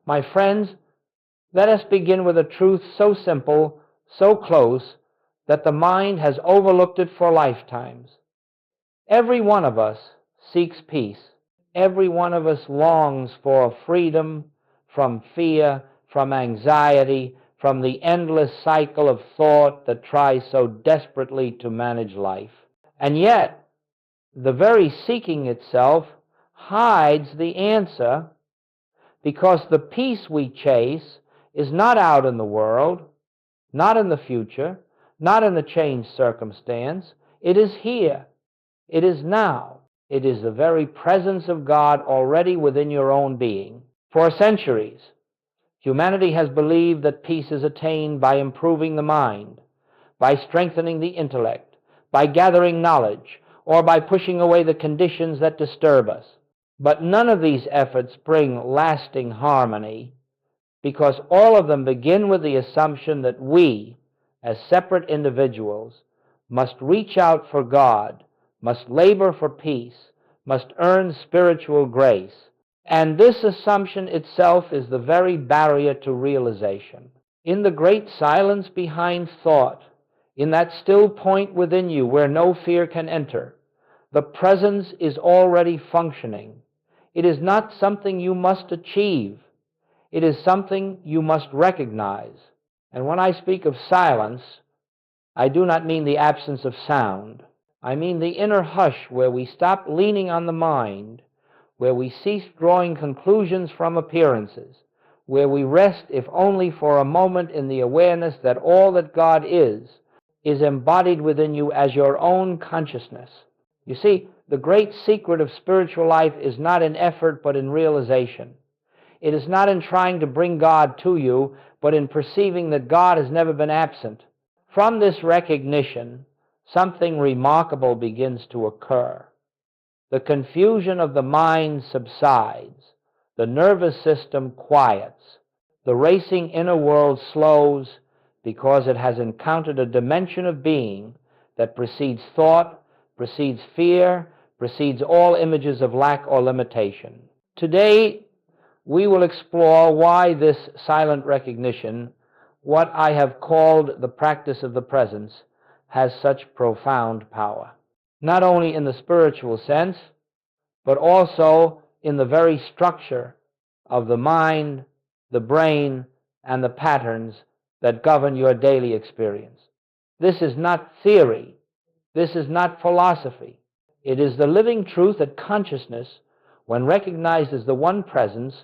My friends, let us begin with a truth so simple, so close, that the mind has overlooked it for lifetimes. Every one of us seeks peace. Every one of us longs for freedom from fear, from anxiety, from the endless cycle of thought that tries so desperately to manage life. And yet, the very seeking itself hides the answer, because the peace we chase is not out in the world, not in the future, not in the changed circumstance. It is here. It is now. It is the very presence of God already within your own being. For centuries, humanity has believed that peace is attained by improving the mind, by strengthening the intellect, by gathering knowledge, or by pushing away the conditions that disturb us. But none of these efforts bring lasting harmony, because all of them begin with the assumption that we, as separate individuals, must reach out for God, must labor for peace, must earn spiritual grace. And this assumption itself is the very barrier to realization. In the great silence behind thought, in that still point within you where no fear can enter, the presence is already functioning. It is not something you must achieve. It is something you must recognize. And when I speak of silence, I do not mean the absence of sound. I mean the inner hush where we stop leaning on the mind, where we cease drawing conclusions from appearances, where we rest, if only for a moment, in the awareness that all that God is embodied within you as your own consciousness. You see, the great secret of spiritual life is not in effort, but in realization. It is not in trying to bring God to you, but in perceiving that God has never been absent. From this recognition, something remarkable begins to occur. The confusion of the mind subsides, the nervous system quiets, the racing inner world slows, because it has encountered a dimension of being that precedes thought, precedes fear, precedes all images of lack or limitation. Today, we will explore why this silent recognition, what I have called the practice of the presence, has such profound power, not only in the spiritual sense, but also in the very structure of the mind, the brain, and the patterns that govern your daily experience. This is not theory. This is not philosophy. It is the living truth that consciousness, when recognized as the one presence,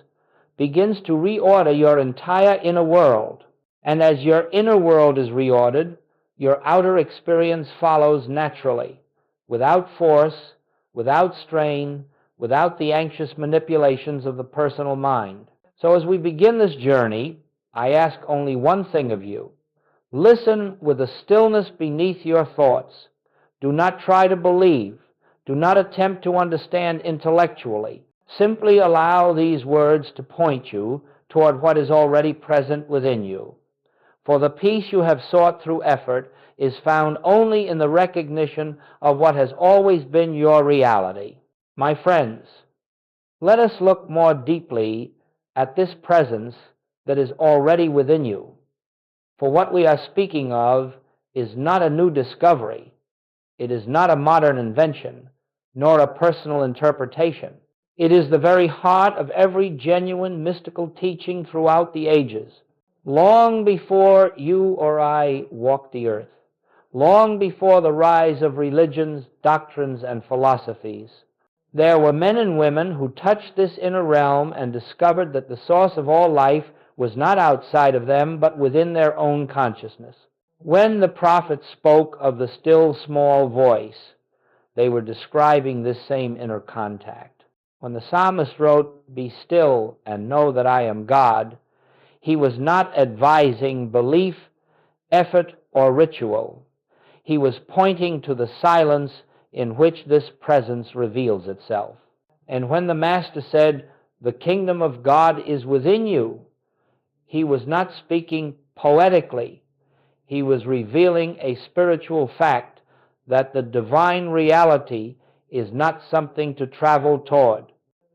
begins to reorder your entire inner world. And as your inner world is reordered, your outer experience follows naturally, without force, without strain, without the anxious manipulations of the personal mind. So as we begin this journey, I ask only one thing of you. Listen with the stillness beneath your thoughts. Do not try to believe. Do not attempt to understand intellectually. Simply allow these words to point you toward what is already present within you. For the peace you have sought through effort is found only in the recognition of what has always been your reality. My friends, let us look more deeply at this presence that is already within you. For what we are speaking of is not a new discovery. It is not a modern invention, nor a personal interpretation. It is the very heart of every genuine mystical teaching throughout the ages. Long before you or I walked the earth, long before the rise of religions, doctrines, and philosophies, there were men and women who touched this inner realm and discovered that the source of all life was not outside of them, but within their own consciousness. When the prophets spoke of the still small voice, they were describing this same inner contact. When the psalmist wrote, "Be still and know that I am God," he was not advising belief, effort, or ritual. He was pointing to the silence in which this presence reveals itself. And when the Master said, "The kingdom of God is within you," he was not speaking poetically. He was revealing a spiritual fact that the divine reality is not something to travel toward,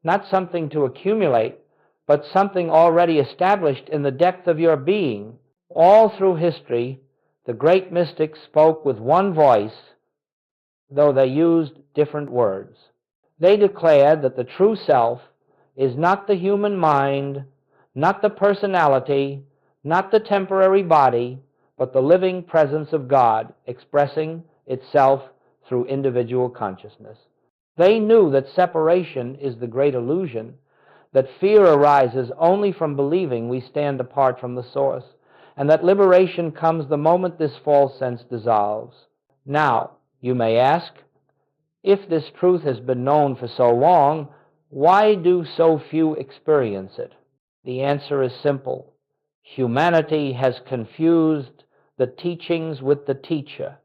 not something to accumulate, but something already established in the depth of your being. All through history, the great mystics spoke with one voice, though they used different words. They declared that the true self is not the human mind, not the personality, not the temporary body, but the living presence of God expressing itself through individual consciousness. They knew that separation is the great illusion, that fear arises only from believing we stand apart from the source, and that liberation comes the moment this false sense dissolves. Now, you may ask, if this truth has been known for so long, why do so few experience it? The answer is simple. Humanity has confused the teachings with the teacher,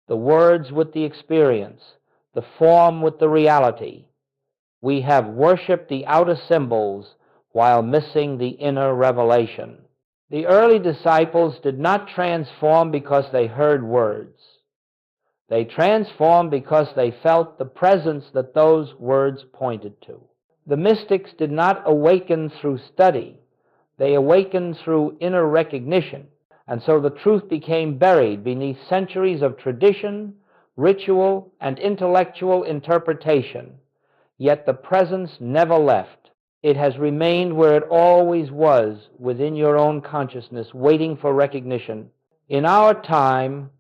the words with the experience, the form with the reality. We have worshipped the outer symbols while missing the inner revelation. The early disciples did not transform because they heard words. They transformed because they felt the presence that those words pointed to. The mystics did not awaken through study. They awakened through inner recognition, and so the truth became buried beneath centuries of tradition, ritual, and intellectual interpretation. Yet the presence never left. It has remained where it always was, within your own consciousness, waiting for recognition. In our time,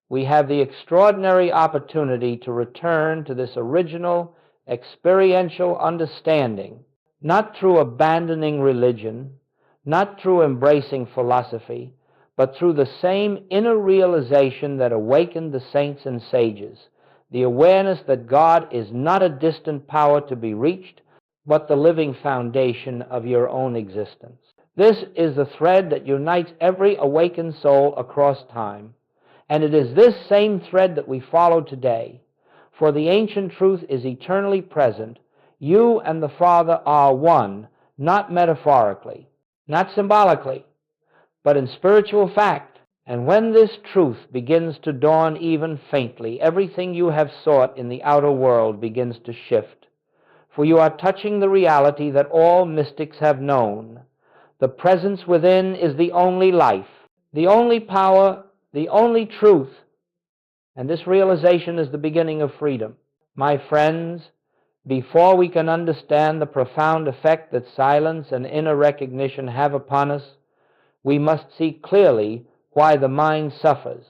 we have the extraordinary opportunity to return to this original experiential understanding, not through abandoning religion, not through embracing philosophy, but through the same inner realization that awakened the saints and sages, the awareness that God is not a distant power to be reached, but the living foundation of your own existence. This is the thread that unites every awakened soul across time, and it is this same thread that we follow today. For the ancient truth is eternally present. You and the Father are one, not metaphorically, not symbolically, but in spiritual fact. And when this truth begins to dawn even faintly, everything you have sought in the outer world begins to shift. For you are touching the reality that all mystics have known. The presence within is the only life, the only power, the only truth. And this realization is the beginning of freedom. My friends, before we can understand the profound effect that silence and inner recognition have upon us, we must see clearly why the mind suffers.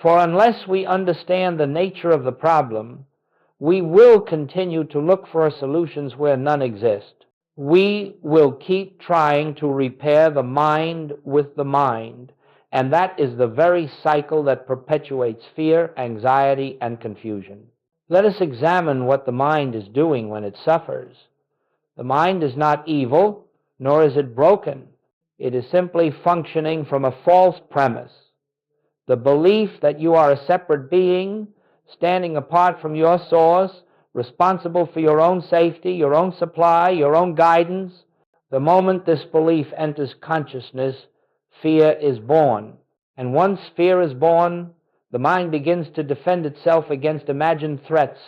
For unless we understand the nature of the problem, we will continue to look for solutions where none exist. We will keep trying to repair the mind with the mind, and that is the very cycle that perpetuates fear, anxiety, and confusion. Let us examine what the mind is doing when it suffers. The mind is not evil, nor is it broken. It is simply functioning from a false premise. The belief that you are a separate being, standing apart from your source, responsible for your own safety, your own supply, your own guidance. The moment this belief enters consciousness, fear is born. And once fear is born, the mind begins to defend itself against imagined threats,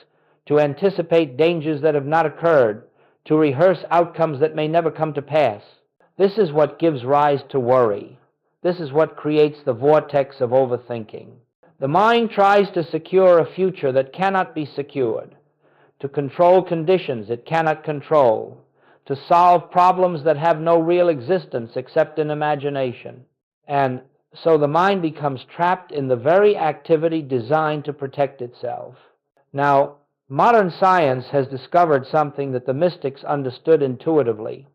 to anticipate dangers that have not occurred, to rehearse outcomes that may never come to pass. This is what gives rise to worry. This is what creates the vortex of overthinking. The mind tries to secure a future that cannot be secured, to control conditions it cannot control, to solve problems that have no real existence except in imagination. And so the mind becomes trapped in the very activity designed to protect itself. Now, modern science has discovered something that the mystics understood intuitively.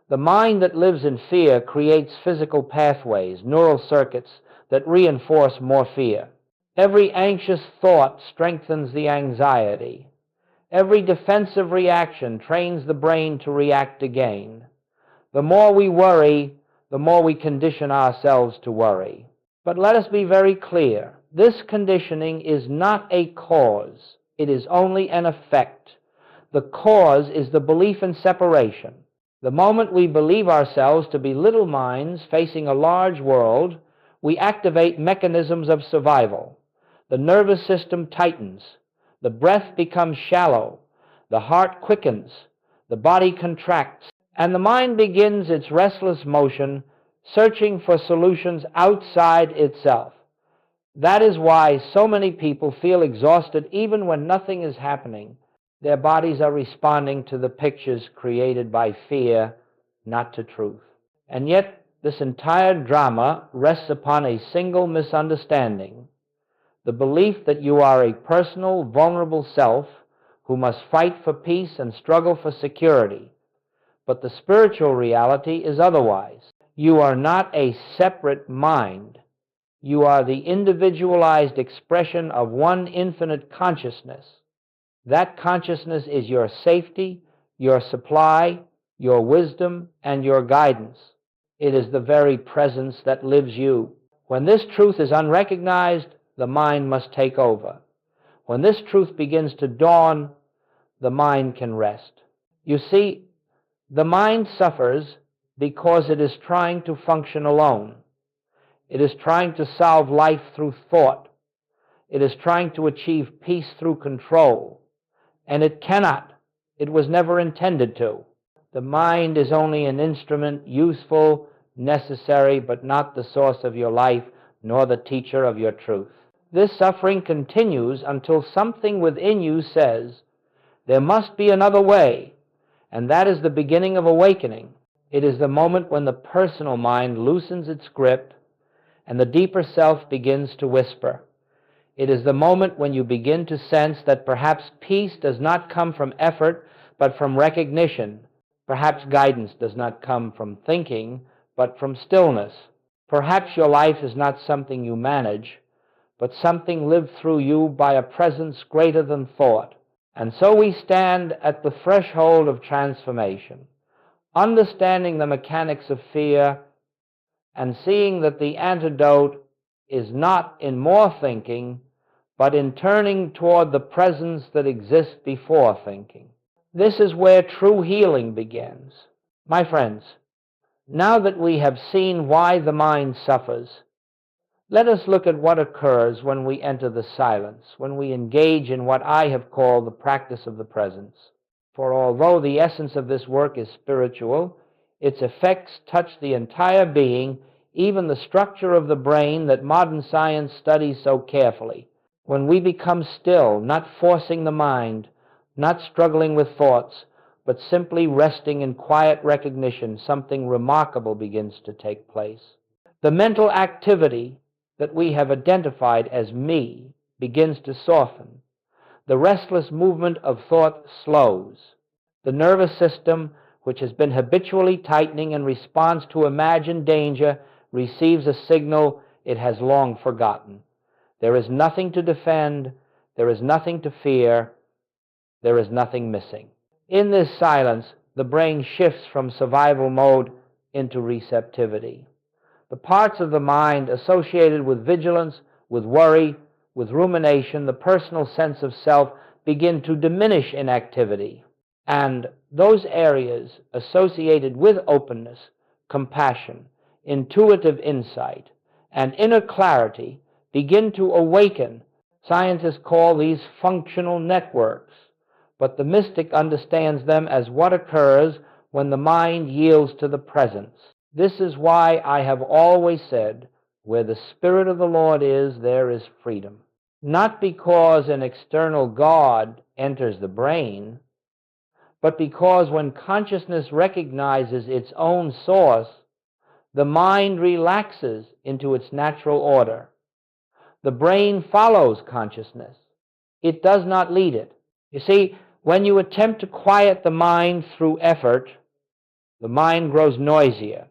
The mind that lives in fear creates physical pathways, neural circuits that reinforce more fear. Every anxious thought strengthens the anxiety. Every defensive reaction trains the brain to react again. The more we worry, the more we condition ourselves to worry. But let us be very clear. This conditioning is not a cause. It is only an effect. The cause is the belief in separation. The moment we believe ourselves to be little minds facing a large world, we activate mechanisms of survival. The nervous system tightens. The breath becomes shallow. The heart quickens. The body contracts. And the mind begins its restless motion, searching for solutions outside itself. That is why so many people feel exhausted even when nothing is happening. Their bodies are responding to the pictures created by fear, not to truth. And yet, this entire drama rests upon a single misunderstanding: the belief that you are a personal, vulnerable self who must fight for peace and struggle for security. But the spiritual reality is otherwise. You are not a separate mind. You are the individualized expression of one infinite consciousness. That consciousness is your safety, your supply, your wisdom, and your guidance. It is the very presence that lives you. When this truth is unrecognized, the mind must take over. When this truth begins to dawn, the mind can rest. You see, the mind suffers because it is trying to function alone. It is trying to solve life through thought. It is trying to achieve peace through control. And it cannot. It was never intended to. The mind is only an instrument, useful, necessary, but not the source of your life, nor the teacher of your truth. This suffering continues until something within you says, there must be another way, and that is the beginning of awakening. It is the moment when the personal mind loosens its grip and the deeper self begins to whisper. It is the moment when you begin to sense that perhaps peace does not come from effort, but from recognition. Perhaps guidance does not come from thinking, but from stillness. Perhaps your life is not something you manage, but something lived through you by a presence greater than thought. And so we stand at the threshold of transformation, understanding the mechanics of fear and seeing that the antidote is not in more thinking, but in turning toward the presence that exists before thinking. This is where true healing begins. My friends, now that we have seen why the mind suffers, let us look at what occurs when we enter the silence, when we engage in what I have called the practice of the presence. For although the essence of this work is spiritual, its effects touch the entire being, even the structure of the brain that modern science studies so carefully. When we become still, not forcing the mind, not struggling with thoughts, but simply resting in quiet recognition, something remarkable begins to take place. The mental activity that we have identified as me begins to soften. The restless movement of thought slows. The nervous system, which has been habitually tightening in response to imagined danger, receives a signal it has long forgotten. There is nothing to defend, there is nothing to fear, there is nothing missing. In this silence, the brain shifts from survival mode into receptivity. The parts of the mind associated with vigilance, with worry, with rumination, the personal sense of self, begin to diminish in activity. And those areas associated with openness, compassion, intuitive insight, and inner clarity begin to awaken. Scientists call these functional networks, but the mystic understands them as what occurs when the mind yields to the presence. This is why I have always said, where the Spirit of the Lord is, there is freedom. Not because an external God enters the brain, but because when consciousness recognizes its own source, the mind relaxes into its natural order. The brain follows consciousness. It does not lead it. You see, when you attempt to quiet the mind through effort, the mind grows noisier.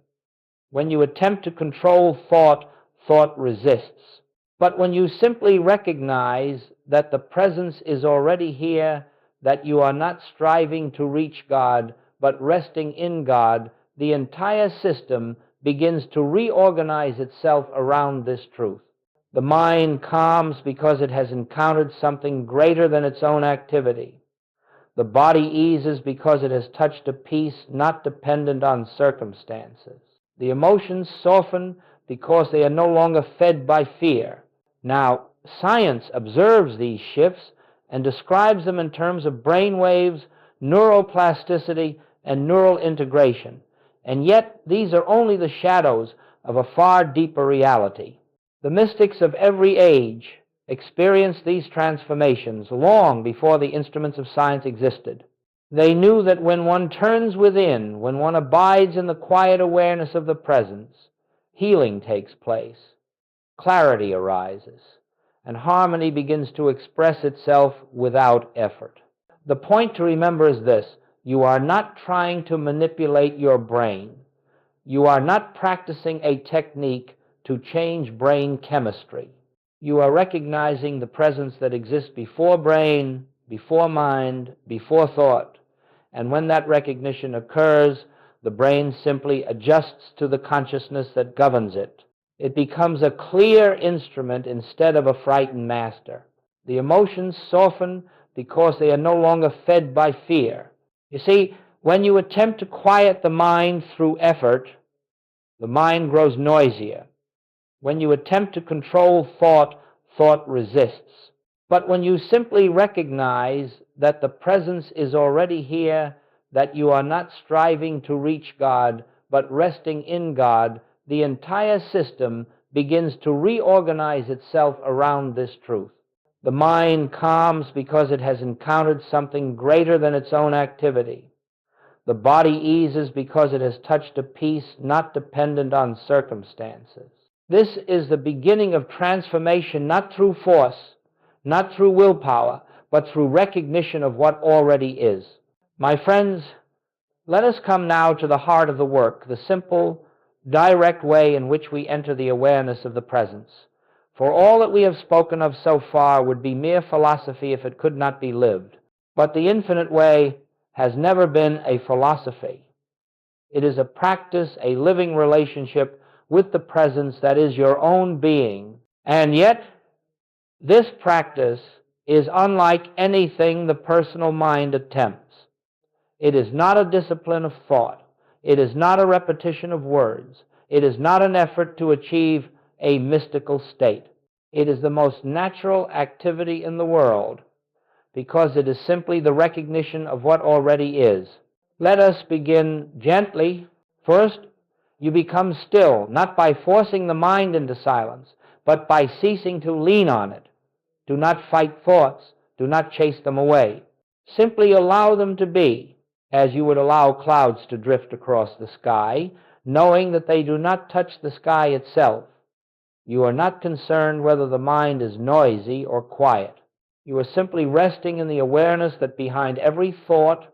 When you attempt to control thought, thought resists. But when you simply recognize that the presence is already here, that you are not striving to reach God, but resting in God, the entire system begins to reorganize itself around this truth. The mind calms because it has encountered something greater than its own activity. The body eases because it has touched a peace not dependent on circumstances. The emotions soften because they are no longer fed by fear. Now, science observes these shifts and describes them in terms of brain waves, neuroplasticity, and neural integration, and yet these are only the shadows of a far deeper reality. The mystics of every age experienced these transformations long before the instruments of science existed. They knew that when one turns within, when one abides in the quiet awareness of the presence, healing takes place, clarity arises, and harmony begins to express itself without effort. The point to remember is this: you are not trying to manipulate your brain. You are not practicing a technique to change brain chemistry. You are recognizing the presence that exists before brain, before mind, before thought. And when that recognition occurs, the brain simply adjusts to the consciousness that governs it. It becomes a clear instrument instead of a frightened master. The emotions soften because they are no longer fed by fear. You see, when you attempt to quiet the mind through effort, the mind grows noisier. When you attempt to control thought, thought resists. But when you simply recognize that the presence is already here, that you are not striving to reach God, but resting in God, the entire system begins to reorganize itself around this truth. The mind calms because it has encountered something greater than its own activity. The body eases because it has touched a peace not dependent on circumstances. This is the beginning of transformation, not through force, not through willpower, but through recognition of what already is. My friends, let us come now to the heart of the work, the simple, direct way in which we enter the awareness of the presence. For all that we have spoken of so far would be mere philosophy if it could not be lived. But the infinite way has never been a philosophy. It is a practice, a living relationship with the presence that is your own being. And yet, this practice is unlike anything the personal mind attempts. It is not a discipline of thought. It is not a repetition of words. It is not an effort to achieve a mystical state. It is the most natural activity in the world because it is simply the recognition of what already is. Let us begin gently. First, you become still, not by forcing the mind into silence, but by ceasing to lean on it. Do not fight thoughts. Do not chase them away. Simply allow them to be, as you would allow clouds to drift across the sky, knowing that they do not touch the sky itself. You are not concerned whether the mind is noisy or quiet. You are simply resting in the awareness that behind every thought,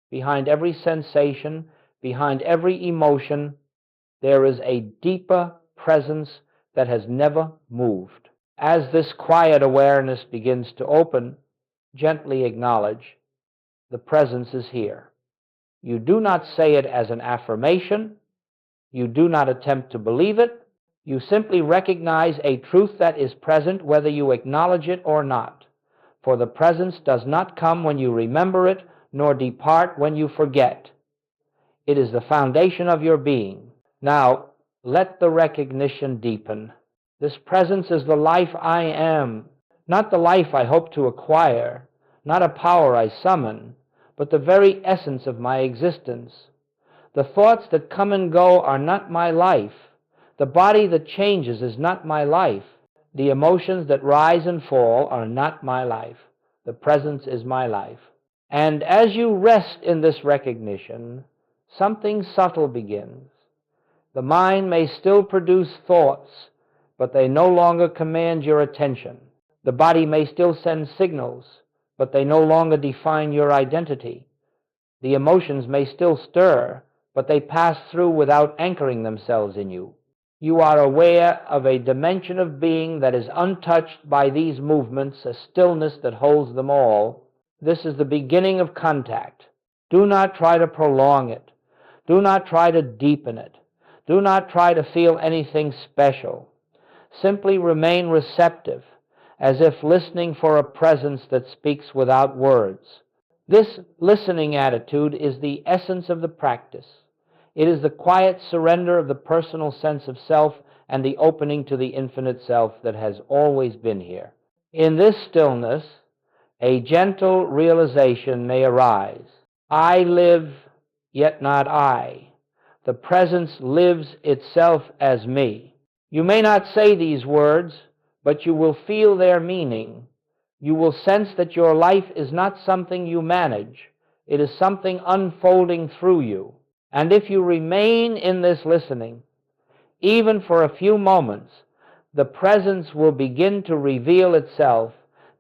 behind every sensation, behind every emotion, there is a deeper presence that has never moved. As this quiet awareness begins to open, gently acknowledge the presence is here. You do not say it as an affirmation. You do not attempt to believe it. You simply recognize a truth that is present whether you acknowledge it or not. For the presence does not come when you remember it, nor depart when you forget. It is the foundation of your being. Now, let the recognition deepen. This presence is the life I am, not the life I hope to acquire, not a power I summon, but the very essence of my existence. The thoughts that come and go are not my life. The body that changes is not my life. The emotions that rise and fall are not my life. The presence is my life. And as you rest in this recognition, something subtle begins. The mind may still produce thoughts, but they no longer command your attention. The body may still send signals, but they no longer define your identity. The emotions may still stir, but they pass through without anchoring themselves in you. You are aware of a dimension of being that is untouched by these movements, a stillness that holds them all. This is the beginning of contact. Do not try to prolong it. Do not try to deepen it. Do not try to feel anything special. Simply remain receptive, as if listening for a presence that speaks without words. This listening attitude is the essence of the practice. It is the quiet surrender of the personal sense of self and the opening to the infinite self that has always been here. In this stillness, a gentle realization may arise. I live yet not I. The presence lives itself as me. You may not say these words, but you will feel their meaning. You will sense that your life is not something you manage. It is something unfolding through you. And if you remain in this listening, even for a few moments, the presence will begin to reveal itself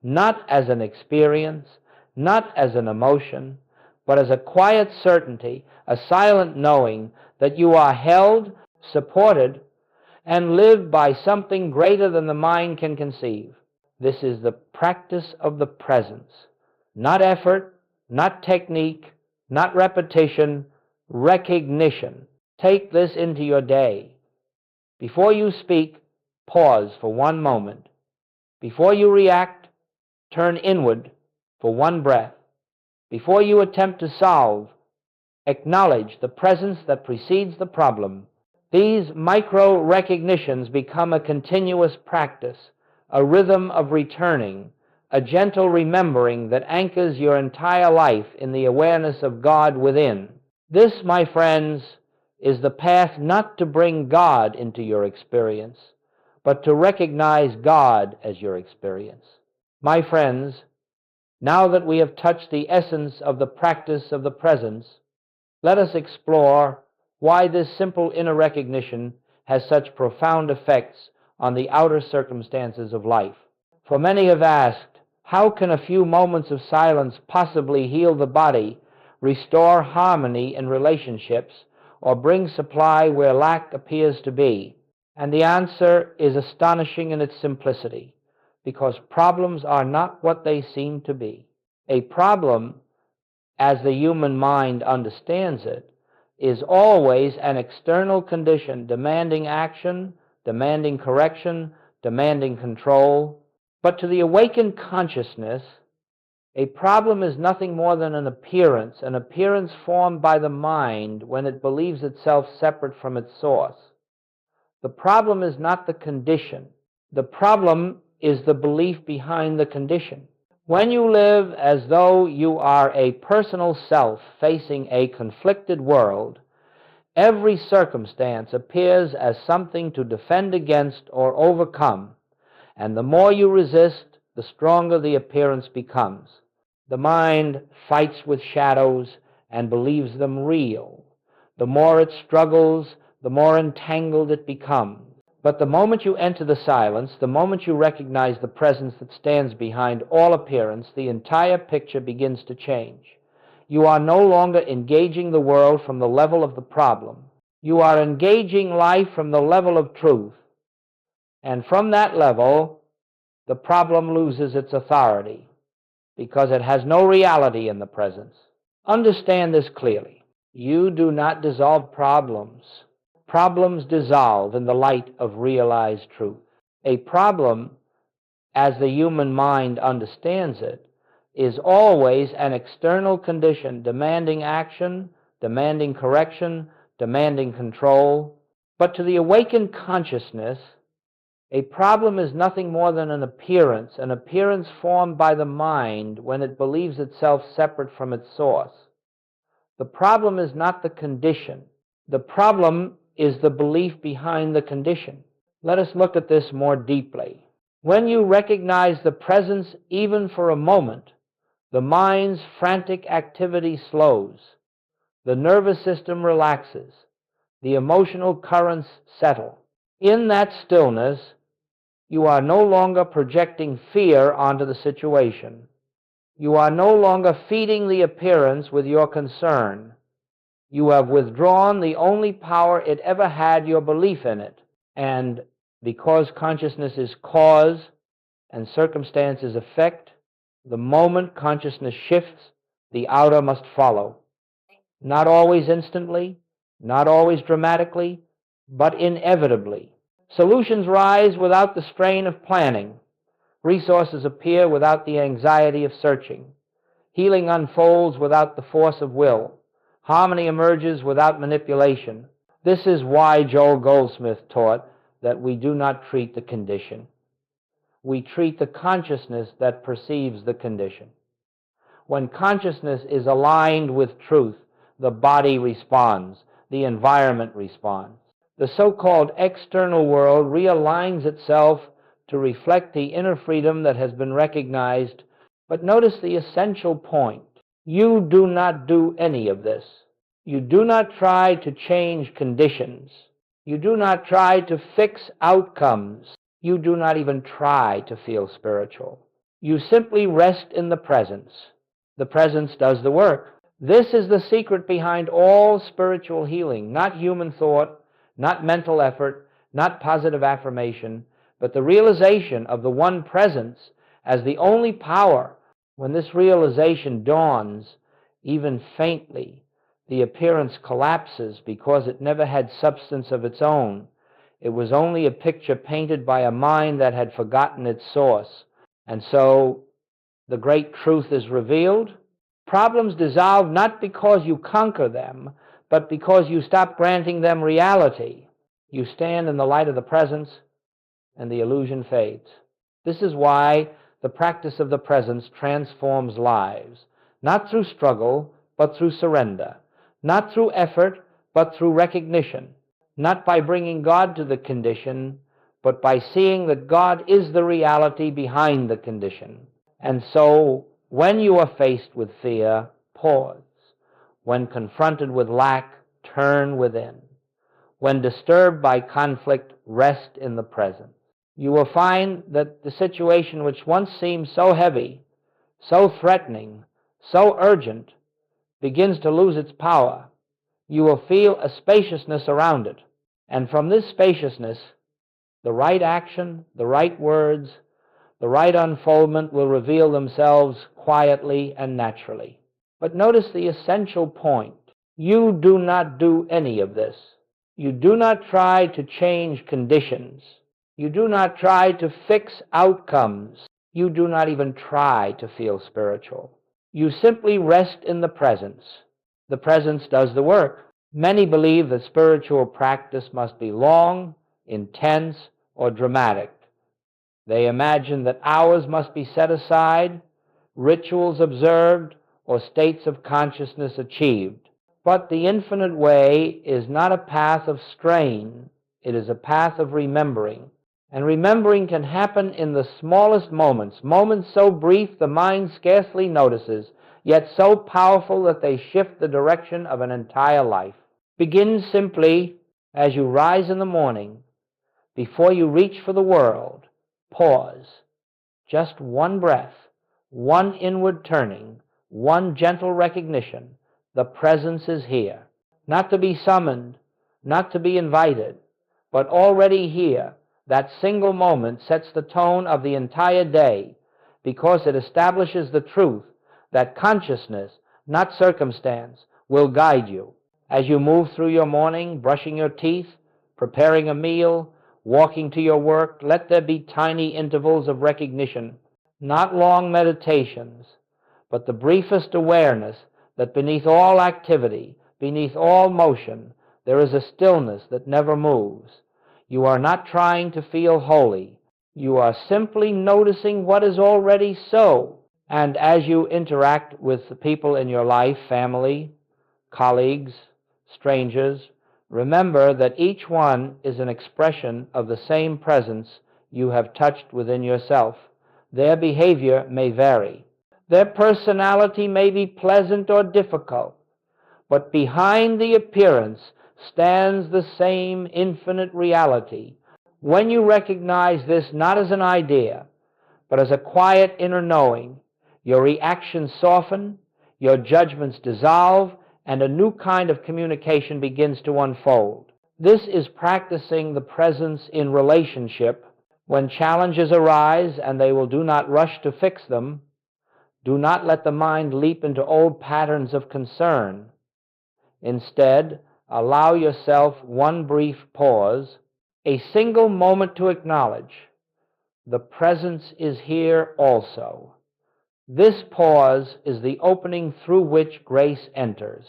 not as an experience, not as an emotion, but as a quiet certainty, a silent knowing that you are held, supported, and lived by something greater than the mind can conceive. This is the practice of the presence. Not effort, not technique, not repetition, recognition. Take this into your day. Before you speak, pause for one moment. Before you react, turn inward for one breath. Before you attempt to solve, acknowledge the presence that precedes the problem. These micro-recognitions become a continuous practice, a rhythm of returning, a gentle remembering that anchors your entire life in the awareness of God within. This, my friends, is the path not to bring God into your experience, but to recognize God as your experience. My friends, now that we have touched the essence of the practice of the presence, let us explore why this simple inner recognition has such profound effects on the outer circumstances of life. For many have asked, how can a few moments of silence possibly heal the body, restore harmony in relationships, or bring supply where lack appears to be? And the answer is astonishing in its simplicity, because problems are not what they seem to be. A problem, as the human mind understands it, is always an external condition demanding action, demanding correction, demanding control. But to the awakened consciousness, a problem is nothing more than an appearance formed by the mind when it believes itself separate from its source. The problem is not the condition. The problem is the belief behind the condition. When you live as though you are a personal self facing a conflicted world, every circumstance appears as something to defend against or overcome, and the more you resist, the stronger the appearance becomes. The mind fights with shadows and believes them real. The more it struggles, the more entangled it becomes. But the moment you enter the silence, the moment you recognize the presence that stands behind all appearance, the entire picture begins to change. You are no longer engaging the world from the level of the problem. You are engaging life from the level of truth. And from that level, the problem loses its authority, because it has no reality in the presence. Understand this clearly. You do not dissolve problems. Problems dissolve in the light of realized truth. A problem, as the human mind understands it, is always an external condition demanding action, demanding correction, demanding control. But to the awakened consciousness, a problem is nothing more than an appearance formed by the mind when it believes itself separate from its source. The problem is not the condition. The problem is the belief behind the condition. Let us look at this more deeply. When you recognize the presence even for a moment, the mind's frantic activity slows, the nervous system relaxes, the emotional currents settle. In that stillness, you are no longer projecting fear onto the situation. You are no longer feeding the appearance with your concern. You have withdrawn the only power it ever had, your belief in it. And because consciousness is cause and circumstance is effect, the moment consciousness shifts, the outer must follow. Not always instantly, not always dramatically, but inevitably. Solutions rise without the strain of planning. Resources appear without the anxiety of searching. Healing unfolds without the force of will. Harmony emerges without manipulation. This is why Joel Goldsmith taught that we do not treat the condition. We treat the consciousness that perceives the condition. When consciousness is aligned with truth, the body responds, the environment responds. The so-called external world realigns itself to reflect the inner freedom that has been recognized. But notice the essential point. You do not do any of this. You do not try to change conditions. You do not try to fix outcomes. You do not even try to feel spiritual. You simply rest in the presence. The presence does the work. This is the secret behind all spiritual healing, not human thought, not mental effort, not positive affirmation, but the realization of the one presence as the only power. When this realization dawns, even faintly, the appearance collapses because it never had substance of its own. It was only a picture painted by a mind that had forgotten its source. And so the great truth is revealed. Problems dissolve not because you conquer them, but because you stop granting them reality. You stand in the light of the presence, and the illusion fades. This is why the practice of the presence transforms lives, not through struggle, but through surrender, not through effort, but through recognition, not by bringing God to the condition, but by seeing that God is the reality behind the condition. And so, when you are faced with fear, pause. When confronted with lack, turn within. When disturbed by conflict, rest in the present. You will find that the situation which once seemed so heavy, so threatening, so urgent, begins to lose its power. You will feel a spaciousness around it. And from this spaciousness, the right action, the right words, the right unfoldment will reveal themselves quietly and naturally. But notice the essential point. You do not do any of this. You do not try to change conditions. You do not try to fix outcomes. You do not even try to feel spiritual. You simply rest in the presence. The presence does the work. Many believe that spiritual practice must be long, intense, or dramatic. They imagine that hours must be set aside, rituals observed, or states of consciousness achieved. But the infinite way is not a path of strain. It is a path of remembering. And remembering can happen in the smallest moments, moments so brief the mind scarcely notices, yet so powerful that they shift the direction of an entire life. Begin simply as you rise in the morning. Before you reach for the world, pause. Just one breath, one inward turning, one gentle recognition. The presence is here. Not to be summoned, not to be invited, but already here. That single moment sets the tone of the entire day because it establishes the truth that consciousness, not circumstance, will guide you. As you move through your morning, brushing your teeth, preparing a meal, walking to your work, let there be tiny intervals of recognition, not long meditations, but the briefest awareness that beneath all activity, beneath all motion, there is a stillness that never moves. You are not trying to feel holy. You are simply noticing what is already so. And as you interact with the people in your life, family, colleagues, strangers, remember that each one is an expression of the same presence you have touched within yourself. Their behavior may vary. Their personality may be pleasant or difficult, but behind the appearance stands the same infinite reality. When you recognize this not as an idea, but as a quiet inner knowing, your reactions soften, your judgments dissolve, and a new kind of communication begins to unfold. This is practicing the presence in relationship. When challenges arise, and they will do not rush to fix them, do not let the mind leap into old patterns of concern. Instead, allow yourself one brief pause, a single moment to acknowledge the presence is here also. This pause is the opening through which grace enters.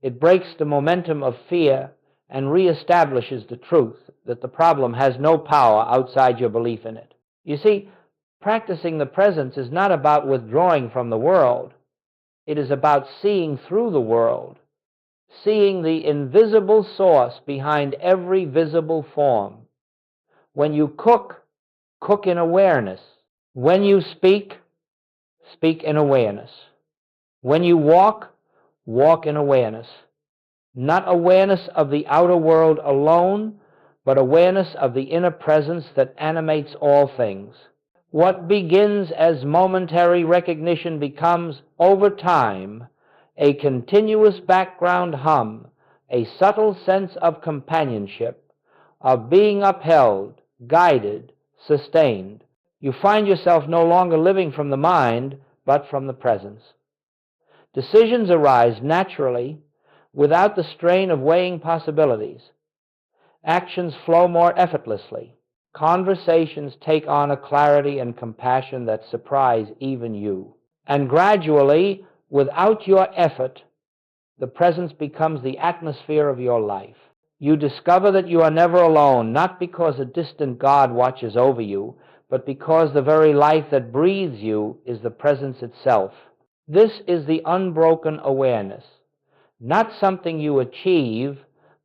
It breaks the momentum of fear and reestablishes the truth that the problem has no power outside your belief in it. You see, practicing the presence is not about withdrawing from the world. It is about seeing through the world seeing the invisible source behind every visible form. When you cook, cook in awareness. When you speak, speak in awareness. When you walk, walk in awareness. Not awareness of the outer world alone, but awareness of the inner presence that animates all things. What begins as momentary recognition becomes, over time, a continuous background hum, a subtle sense of companionship, of being upheld, guided, sustained. You find yourself no longer living from the mind, but from the presence. Decisions arise naturally, without the strain of weighing possibilities. Actions flow more effortlessly. Conversations take on a clarity and compassion that surprise even you. And gradually, without your effort, the presence becomes the atmosphere of your life. You discover that you are never alone, not because a distant God watches over you, but because the very life that breathes you is the presence itself. This is the unbroken awareness, not something you achieve,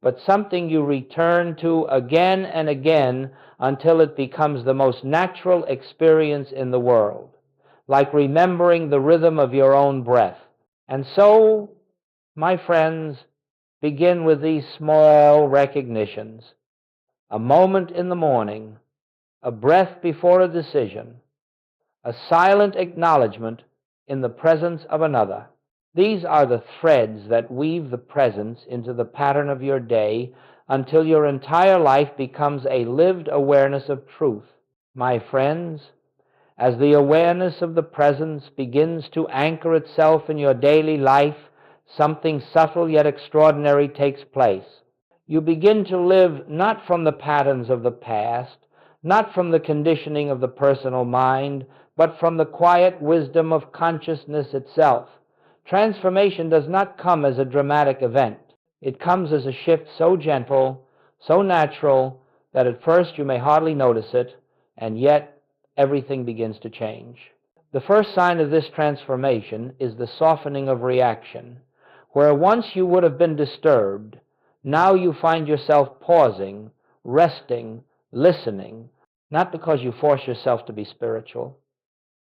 but something you return to again and again until it becomes the most natural experience in the world, like remembering the rhythm of your own breath. And so, my friends, begin with these small recognitions. A moment in the morning, a breath before a decision, a silent acknowledgement in the presence of another. These are the threads that weave the presence into the pattern of your day until your entire life becomes a lived awareness of truth. My friends, as the awareness of the presence begins to anchor itself in your daily life, something subtle yet extraordinary takes place. You begin to live not from the patterns of the past, not from the conditioning of the personal mind, but from the quiet wisdom of consciousness itself. Transformation does not come as a dramatic event. It comes as a shift so gentle, so natural, that at first you may hardly notice it, and yet everything begins to change. The first sign of this transformation is the softening of reaction. Where once you would have been disturbed, now you find yourself pausing, resting, listening, not because you force yourself to be spiritual,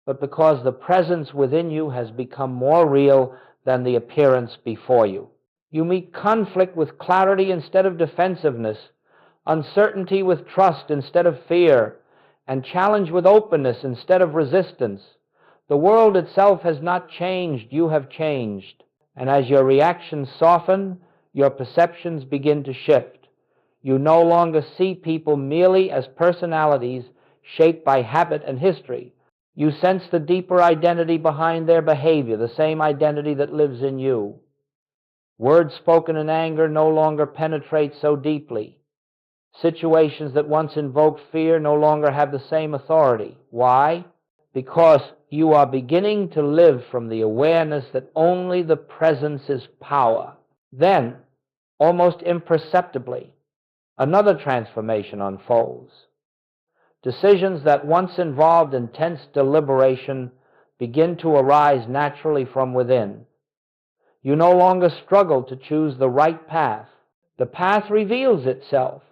but because the presence within you has become more real than the appearance before you. You meet conflict with clarity instead of defensiveness, uncertainty with trust instead of fear, and challenge with openness instead of resistance. The world itself has not changed, you have changed. And as your reactions soften, your perceptions begin to shift. You no longer see people merely as personalities shaped by habit and history. You sense the deeper identity behind their behavior, the same identity that lives in you. Words spoken in anger no longer penetrate so deeply. Situations that once invoked fear no longer have the same authority. Why? Because you are beginning to live from the awareness that only the presence is power. Then, almost imperceptibly, another transformation unfolds. Decisions that once involved intense deliberation begin to arise naturally from within. You no longer struggle to choose the right path. The path reveals itself.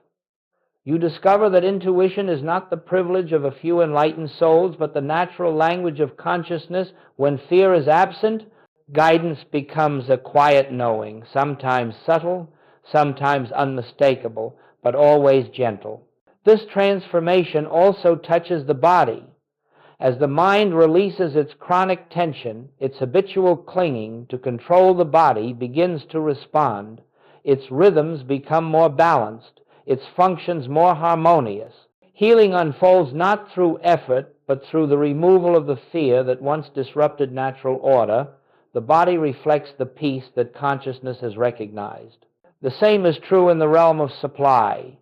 You discover that intuition is not the privilege of a few enlightened souls, but the natural language of consciousness. When fear is absent, guidance becomes a quiet knowing, sometimes subtle, sometimes unmistakable, but always gentle. This transformation also touches the body. As the mind releases its chronic tension, its habitual clinging to control the body begins to respond. Its rhythms become more balanced, its functions more harmonious. Healing unfolds not through effort, but through the removal of the fear that once disrupted natural order. The body reflects the peace that consciousness has recognized. The same is true in the realm of supply.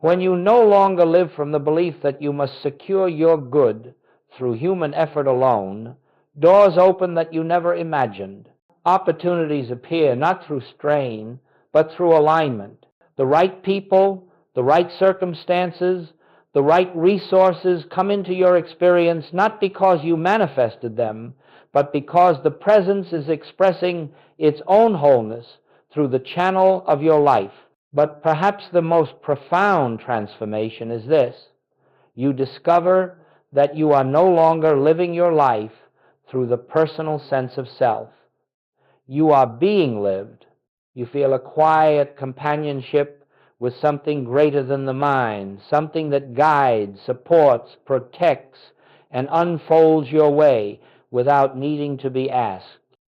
When you no longer live from the belief that you must secure your good through human effort alone, doors open that you never imagined. Opportunities appear not through strain, but through alignment. The right people, the right circumstances, the right resources come into your experience not because you manifested them, but because the presence is expressing its own wholeness through the channel of your life. But perhaps the most profound transformation is this: you discover that you are no longer living your life through the personal sense of self. You are being lived. You feel a quiet companionship with something greater than the mind, something that guides, supports, protects, and unfolds your way without needing to be asked.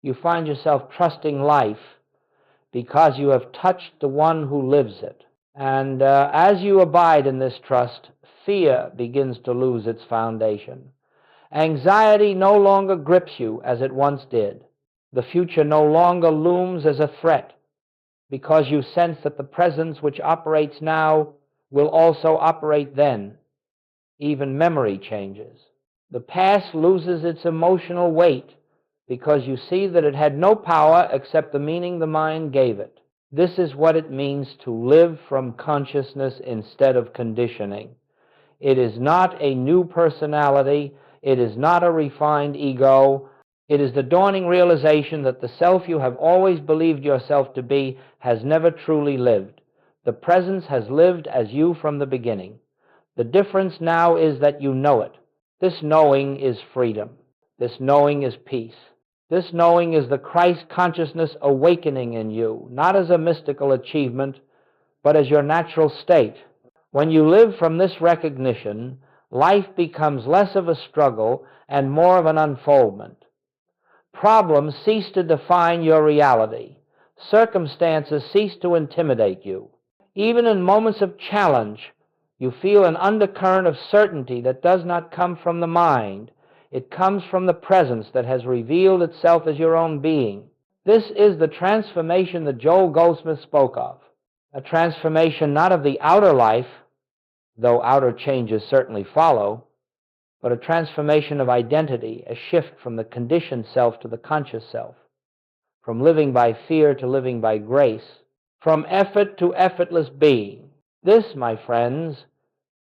You find yourself trusting life because you have touched the one who lives it. And as you abide in this trust, fear begins to lose its foundation. Anxiety no longer grips you as it once did. The future no longer looms as a threat, because you sense that the presence which operates now will also operate then. Even memory changes. The past loses its emotional weight because you see that it had no power except the meaning the mind gave it. This is what it means to live from consciousness instead of conditioning. It is not a new personality. It is not a refined ego. It is the dawning realization that the self you have always believed yourself to be has never truly lived. The presence has lived as you from the beginning. The difference now is that you know it. This knowing is freedom. This knowing is peace. This knowing is the Christ consciousness awakening in you, not as a mystical achievement, but as your natural state. When you live from this recognition, life becomes less of a struggle and more of an unfoldment. Problems cease to define your reality. Circumstances cease to intimidate you. Even in moments of challenge, you feel an undercurrent of certainty that does not come from the mind. It comes from the presence that has revealed itself as your own being. This is the transformation that Joel Goldsmith spoke of. A transformation not of the outer life, though outer changes certainly follow, but a transformation of identity, a shift from the conditioned self to the conscious self, from living by fear to living by grace, from effort to effortless being. This, my friends,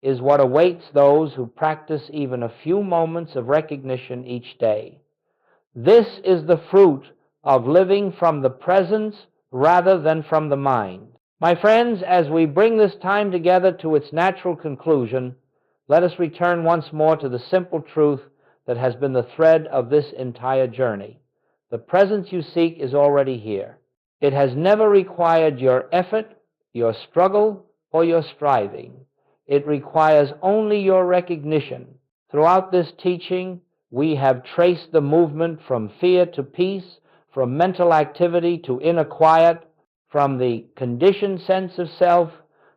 is what awaits those who practice even a few moments of recognition each day. This is the fruit of living from the presence rather than from the mind. My friends, as we bring this time together to its natural conclusion, let us return once more to the simple truth that has been the thread of this entire journey. The presence you seek is already here. It has never required your effort, your struggle, or your striving. It requires only your recognition. Throughout this teaching, we have traced the movement from fear to peace, from mental activity to inner quiet, from the conditioned sense of self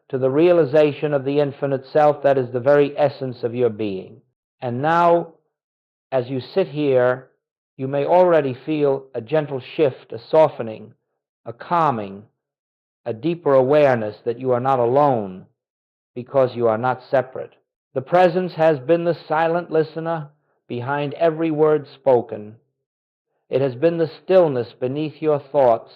to the realization of the infinite self that is the very essence of your being. And now, as you sit here, you may already feel a gentle shift, a softening, a calming, a deeper awareness that you are not alone because you are not separate. The presence has been the silent listener behind every word spoken. It has been the stillness beneath your thoughts.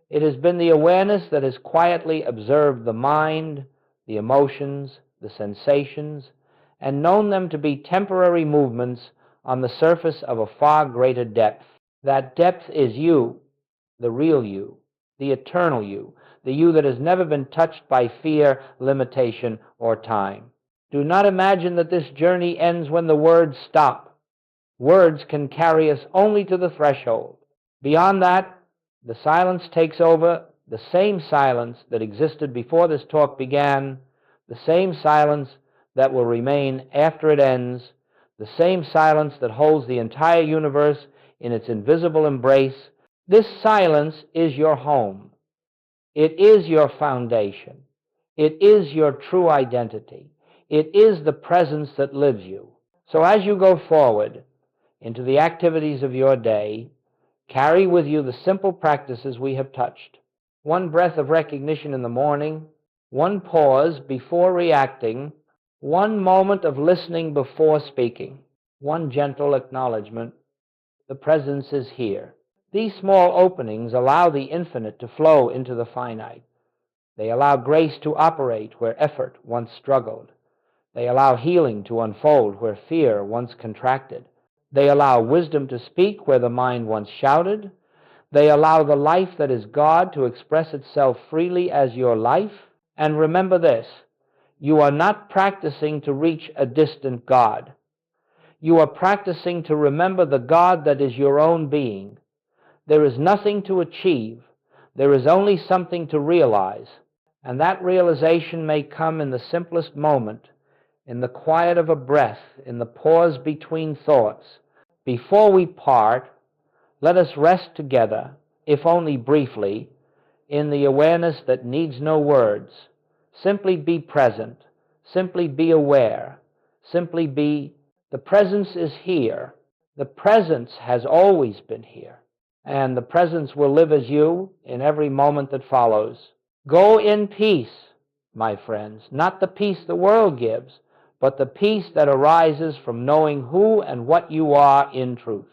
It has been the awareness that has quietly observed the mind, the emotions, the sensations, and known them to be temporary movements on the surface of a far greater depth. That depth is you, the real you, the eternal you, the you that has never been touched by fear, limitation, or time. Do not imagine that this journey ends when the words stop. Words can carry us only to the threshold. Beyond that, the silence takes over, the same silence that existed before this talk began, the same silence that will remain after it ends, the same silence that holds the entire universe in its invisible embrace. This silence is your home. It is your foundation. It is your true identity. It is the presence that lives you. So as you go forward into the activities of your day, carry with you the simple practices we have touched. One breath of recognition in the morning, one pause before reacting, one moment of listening before speaking, one gentle acknowledgement. The presence is here. These small openings allow the infinite to flow into the finite. They allow grace to operate where effort once struggled. They allow healing to unfold where fear once contracted. They allow wisdom to speak where the mind once shouted. They allow the life that is God to express itself freely as your life. And remember this, you are not practicing to reach a distant God. You are practicing to remember the God that is your own being. There is nothing to achieve. There is only something to realize. And that realization may come in the simplest moment, in the quiet of a breath, in the pause between thoughts. Before we part, let us rest together, if only briefly, in the awareness that needs no words. Simply be present. Simply be aware. Simply be. The presence is here. The presence has always been here. And the presence will live as you in every moment that follows. Go in peace, my friends. Not the peace the world gives, but the peace that arises from knowing who and what you are in truth.